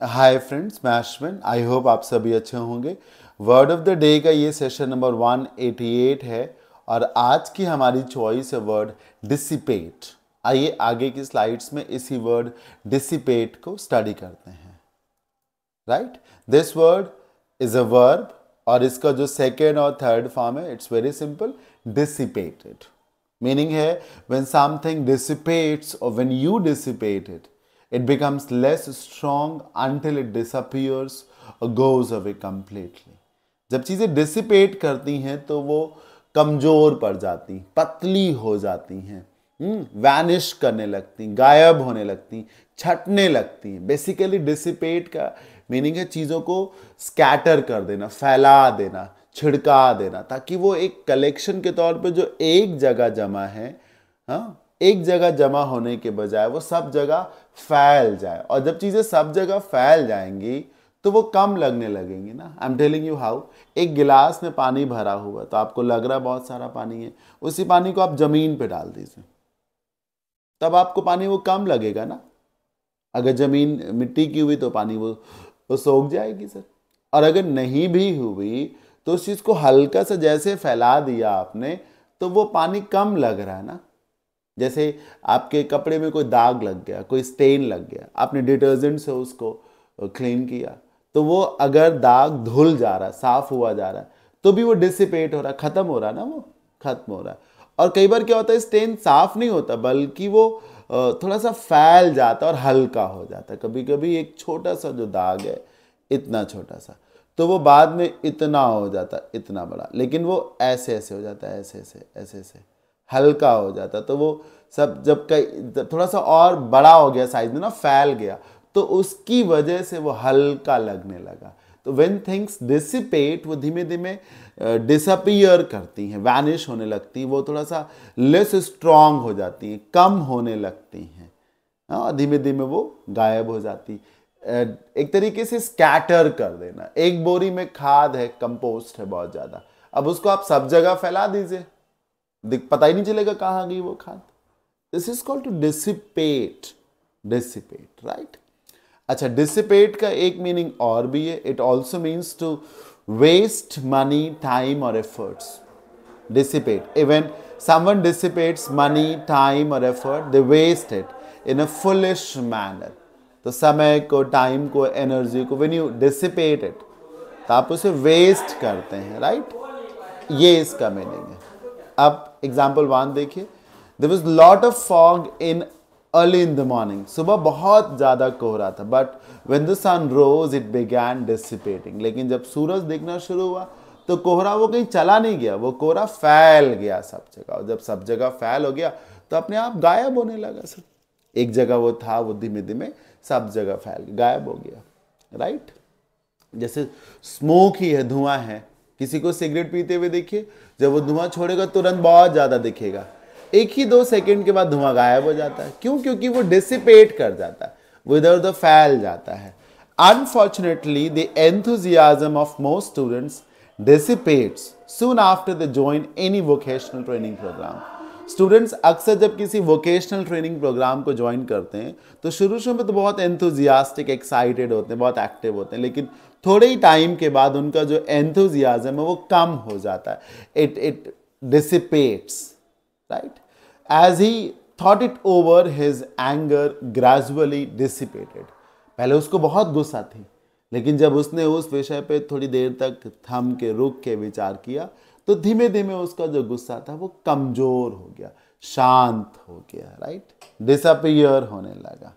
Hi friends, मैं Ashwin. I hope आप सभी अच्छे होंगे। वर्ड ऑफ द डे का ये सेशन नंबर 188 है और आज की हमारी चॉइस है वर्ड डिसिपेट। आइए आगे की स्लाइड्स में इसी वर्ड डिसिपेट को स्टडी करते हैं। Right, this word is a verb और इसका जो सेकेंड और थर्ड फॉर्म है it's very simple, dissipated. Meaning है व्हेन समथिंग डिसिपेट्स और when you dissipate it, it becomes less strong until it disappears or goes away completely. जब चीज़ें dissipate करती हैं तो वो कमज़ोर पड़ जाती, पतली हो जाती हैं, वैनिश करने लगती, गायब होने लगती, छटने लगती हैं। बेसिकली डिसिपेट का मीनिंग है चीज़ों को स्कैटर कर देना, फैला देना, छिड़का देना, ताकि वो एक कलेक्शन के तौर पे जो एक जगह जमा है, हाँ, एक जगह जमा होने के बजाय वो सब जगह फैल जाए। और जब चीज़ें सब जगह फैल जाएंगी तो वो कम लगने लगेंगी ना। I am telling you how. एक गिलास में पानी भरा हुआ तो आपको लग रहा बहुत सारा पानी है, उसी पानी को आप जमीन पे डाल दीजिए, तब आपको पानी वो कम लगेगा ना। अगर जमीन मिट्टी की हुई तो पानी वो सोख जाएगी सर। और अगर नहीं भी हुई तो उस चीज़ को हल्का सा जैसे फैला दिया आपने तो वो पानी कम लग रहा है ना। जैसे आपके कपड़े में कोई दाग लग गया, कोई स्टेन लग गया, आपने डिटर्जेंट से उसको क्लीन किया तो वो अगर दाग धुल जा रहा है, साफ हुआ जा रहा है, तो भी वो डिसिपेट हो रहा है, खत्म हो रहा है ना, वो खत्म हो रहा है। और कई बार क्या होता है, स्टेन साफ नहीं होता बल्कि वो थोड़ा सा फैल जाता है और हल्का हो जाता है। कभी कभी एक छोटा सा जो दाग है, इतना छोटा सा, तो वो बाद में इतना हो जाता है, इतना बड़ा, लेकिन वो ऐसे ऐसे हो जाता है, ऐसे ऐसे ऐसे ऐसे हल्का हो जाता। तो वो सब जब कई थोड़ा सा और बड़ा हो गया साइज में ना, फैल गया, तो उसकी वजह से वो हल्का लगने लगा। तो व्हेन थिंग्स डिसिपेट, वो धीमे धीमे डिसअपीयर करती हैं, वैनिश होने लगती हैं, वो थोड़ा सा लेस स्ट्रांग हो जाती हैं, कम होने लगती हैं, हाँ, धीमे धीमे वो गायब हो जाती। एक तरीके से स्कैटर कर देना। एक बोरी में खाद है, कंपोस्ट है बहुत ज़्यादा, अब उसको आप सब जगह फैला दीजिए, पता ही नहीं चलेगा कहाँ गई वो खाद। This is called to dissipate. Dissipate, right. अच्छा, डिसिपेट का एक मीनिंग और भी है। It also means to waste money, time और efforts. Dissipate, even someone dissipates money, time और effort, they waste it in a foolish manner. तो समय को, टाइम को, एनर्जी को व्हेन यू डिसिपेट इट, तो आप उसे वेस्ट करते हैं, राइट। ये इसका मीनिंग है। अब एग्जाम्पल 1 देखिए। There was lot of fog in early in the morning. सुबह बहुत ज़्यादा कोहरा था, but when the sun rose it began dissipating. लेकिन जब सूरज दिखना शुरू हुआ तो कोहरा वो कहीं चला नहीं गया, वो कोहरा फैल गया सब जगह। और जब सब जगह फैल हो गया तो अपने आप गायब होने लगा सर। एक जगह वो था, वो धीमे धीमे सब जगह फैल गायब हो गया, राइट। जैसे स्मोक ही है, धुआं है। किसी को सिगरेट पीते हुए देखिए, जब वो धुआं छोड़ेगा तुरंत बहुत ज़्यादा दिखेगा, 1 ही 2 सेकंड के बाद धुआं गायब हो जाता है। क्यों? क्योंकि वो डिसिपेट कर जाता है, वो इधर उधर फैल जाता है। Unfortunately the enthusiasm of most students dissipates soon after they join any vocational training program. Students अक्सर जब किसी वोकेशनल ट्रेनिंग प्रोग्राम को ज्वाइन करते हैं तो शुरू में तो बहुत एंथुजियास्टिक, एक्साइटेड होते हैं, बहुत एक्टिव होते हैं, लेकिन थोड़े ही टाइम के बाद उनका जो एंथुजियाज्म है वो कम हो जाता है। It dissipates, right. As he thought it over, his anger gradually dissipated. पहले उसको बहुत गुस्सा थी, लेकिन जब उसने उस विषय पे थोड़ी देर तक थम के, रुक के विचार किया तो धीमे धीमे उसका जो गुस्सा था वो कमजोर हो गया, शांत हो गया, राइट, डिसअपियर होने लगा।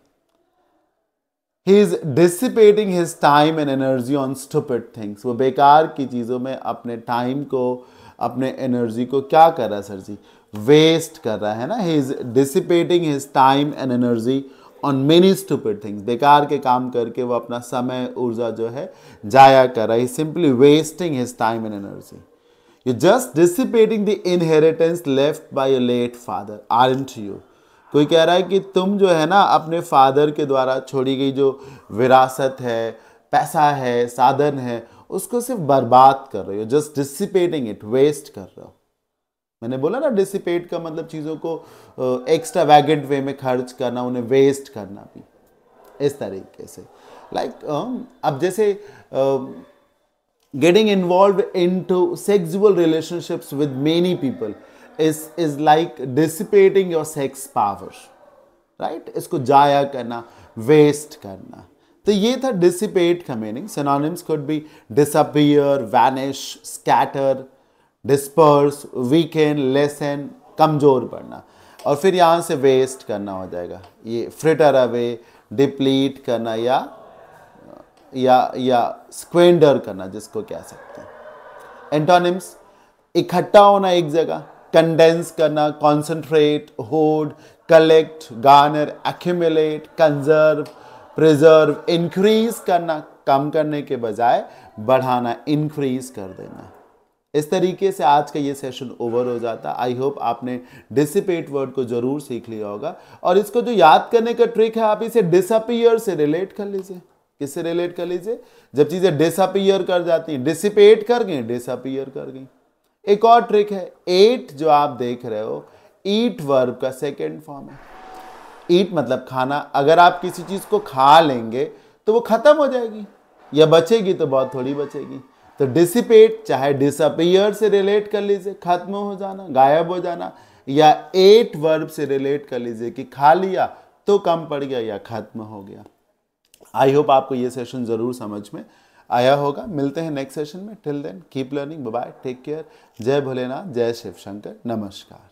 He is dissipating his time and energy on stupid things. वो बेकार की चीज़ों में अपने टाइम को, अपने एनर्जी को क्या कर रहा है सर जी? वेस्ट कर रहा है ना। He is dissipating his time and energy on many stupid things. बेकार के काम करके वो अपना समय, ऊर्जा जो है जाया कर रहा है। He is simply wasting his time and energy. You're just dissipating the inheritance left by your late father, aren't you? कोई कह रहा है कि तुम जो है ना अपने फादर के द्वारा छोड़ी गई जो विरासत है, पैसा है, साधन है, उसको सिर्फ बर्बाद कर रहे हो। जस्ट डिसिपेटिंग इट, वेस्ट कर रहे हो। मैंने बोला ना, डिसिपेट का मतलब चीज़ों को एक्स्ट्रा वैगेंट वे में खर्च करना, उन्हें वेस्ट करना भी। इस तरीके से अब जैसे getting involved into sexual relationships with many people is like dissipating your sex power, right? इसको जाया करना, वेस्ट करना। तो ये था dissipate का meaning. synonyms could be disappear, vanish, scatter, disperse, weaken, lessen, कमजोर पड़ना। और फिर यहाँ से वेस्ट करना हो जाएगा, ये fritter away, deplete करना या स्क्वेंडर करना, जिसको कह सकते हैं। एंटोनिम्स, इकट्ठा होना एक जगह, कंडेंस करना, concentrate, horde, collect, Garner, accumulate, conserve, preserve, increase करना, कम करने के बजाय बढ़ाना, इंक्रीज कर देना। इस तरीके से आज का ये सेशन ओवर हो जाता। आई होप आपने डिसिपेट वर्ड को जरूर सीख लिया होगा। और इसको जो याद करने का ट्रिक है, आप इसे डिसअपीयर से रिलेट कर लीजिए। किससे रिलेट कर लीजिए? जब चीजें डिसअपीयर कर जाती हैं, डिसिपेट कर गई, डिसअपीयर कर गई। एक और ट्रिक है, एट जो आप देख रहे हो, ईट वर्ब का सेकेंड फॉर्म है। ईट मतलब खाना। अगर आप किसी चीज को खा लेंगे तो वो खत्म हो जाएगी, या बचेगी तो बहुत थोड़ी बचेगी। तो डिसिपेट चाहे डिसअपीयर से रिलेट कर लीजिए, खत्म हो जाना, गायब हो जाना, या एट वर्ब से रिलेट कर लीजिए कि खा लिया तो कम पड़ गया या खत्म हो गया। आई होप आपको ये सेशन जरूर समझ में आया होगा। मिलते हैं नेक्स्ट सेशन में। Till then keep learning, bye bye, take care. जय भोलेनाथ, जय शिव शंकर, नमस्कार।